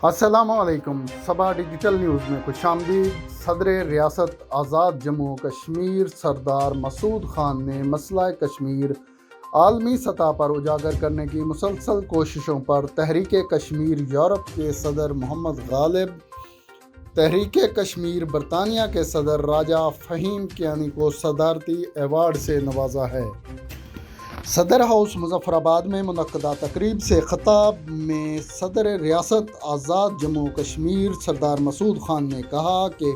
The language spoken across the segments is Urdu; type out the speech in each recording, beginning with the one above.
السلام علیکم۔ صبا ڈیجیٹل نیوز میں خوش آمدید۔ صدر ریاست آزاد جموں و کشمیر سردار مسعود خان نے مسئلہ کشمیر عالمی سطح پر اجاگر کرنے کی مسلسل کوششوں پر تحریک کشمیر یورپ کے صدر محمد غالب، تحریک کشمیر برطانیہ کے صدر راجہ فہیم کیانی کو صدارتی ایوارڈ سے نوازا ہے۔ صدر ہاؤس مظفر آباد میں منعقدہ تقریب سے خطاب میں صدر ریاست آزاد جموں و کشمیر سردار مسعود خان نے کہا کہ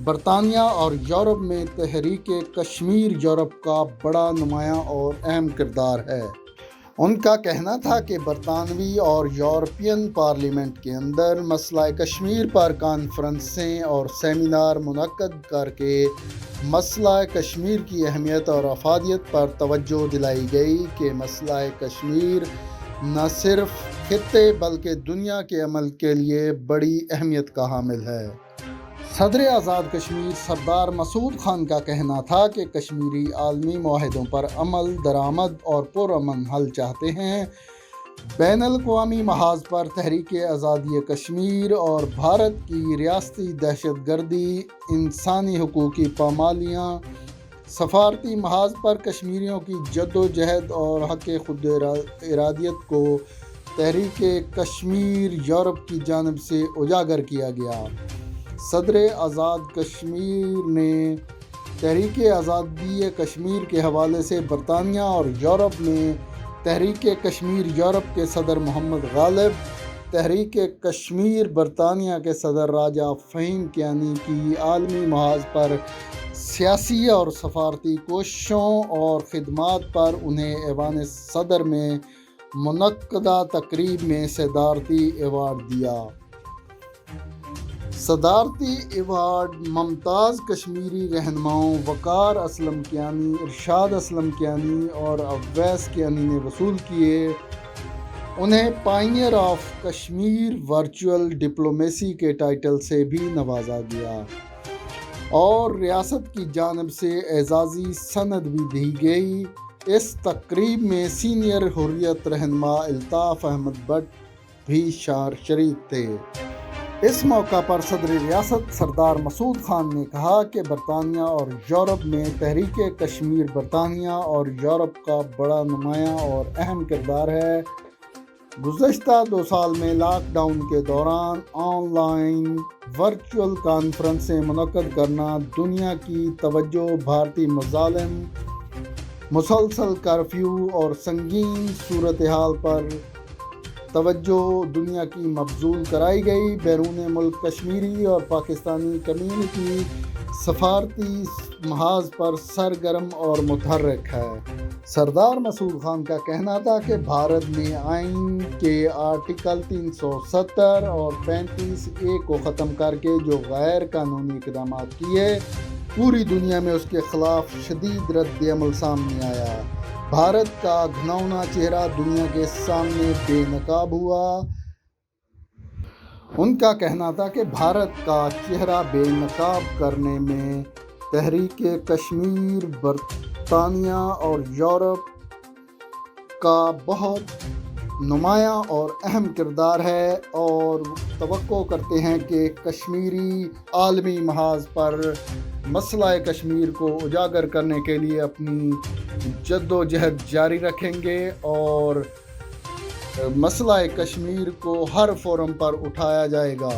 برطانیہ اور یورپ میں تحریک کشمیر یورپ کا بڑا نمایاں اور اہم کردار ہے۔ ان کا کہنا تھا کہ برطانوی اور یورپین پارلیمنٹ کے اندر مسئلہ کشمیر پر کانفرنسیں اور سیمینار منعقد کر کے مسئلہ کشمیر کی اہمیت اور افادیت پر توجہ دلائی گئی کہ مسئلہ کشمیر نہ صرف خطے بلکہ دنیا کے امن کے لیے بڑی اہمیت کا حامل ہے۔ صدر آزاد کشمیر سردار مسعود خان کا کہنا تھا کہ کشمیری عالمی معاہدوں پر عمل درآمد اور پرامن حل چاہتے ہیں۔ بین الاقوامی محاذ پر تحریک آزادی کشمیر اور بھارت کی ریاستی دہشت گردی، انسانی حقوق کی پامالیاں، سفارتی محاذ پر کشمیریوں کی جدوجہد اور حق خود ارادیت کو تحریک کشمیر یورپ کی جانب سے اجاگر کیا گیا۔ صدر آزاد کشمیر نے تحریک آزادی کشمیر کے حوالے سے برطانیہ اور یورپ میں تحریک کشمیر یورپ کے صدر محمد غالب، تحریک کشمیر برطانیہ کے صدر راجہ فہیم کیانی کی عالمی محاذ پر سیاسی اور سفارتی کوششوں اور خدمات پر انہیں ایوان صدر میں منعقدہ تقریب میں صدارتی ایوارڈ دیا۔ صدارتی ایوارڈ ممتاز کشمیری رہنماؤں وقار اسلم کیانی، ارشاد اسلم کیانی اور اویس کیانی نے وصول کیے۔ انہیں pioneer of Kashmir virtual diplomacy کے ٹائٹل سے بھی نوازا گیا اور ریاست کی جانب سے اعزازی سند بھی دی گئی۔ اس تقریب میں سینئر حریت رہنما الطاف احمد بٹ بھی شریک تھے۔ اس موقع پر صدر ریاست سردار مسعود خان نے کہا کہ برطانیہ اور یورپ میں تحریک کشمیر برطانیہ اور یورپ کا بڑا نمایاں اور اہم کردار ہے۔ گزشتہ 2 سال میں لاک ڈاؤن کے دوران آن لائن ورچوئل کانفرنسیں منعقد کرنا، دنیا کی توجہ بھارتی مظالم، مسلسل کرفیو اور سنگین صورتحال پر توجہ دنیا کی مبذول کرائی گئی۔ بیرون ملک کشمیری اور پاکستانی کمیونٹی سفارتی محاذ پر سرگرم اور متحرک ہے۔ سردار مسعود خان کا کہنا تھا کہ بھارت نے آئین کے آرٹیکل 370 اور 35A کو ختم کر کے جو غیر قانونی اقدامات کیے، پوری دنیا میں اس کے خلاف شدید رد عمل سامنے آیا۔ بھارت کا گھناؤنا چہرہ دنیا کے سامنے بے نقاب ہوا۔ ان کا کہنا تھا کہ بھارت کا چہرہ بے نقاب کرنے میں تحریک کشمیر برطانیہ اور یورپ کا بہت نمایاں اور اہم کردار ہے اور توقع کرتے ہیں کہ کشمیری عالمی محاذ پر مسئلہ کشمیر کو اجاگر کرنے کے لیے اپنی جدوجہد جاری رکھیں گے اور مسئلہ کشمیر کو ہر فورم پر اٹھایا جائے گا۔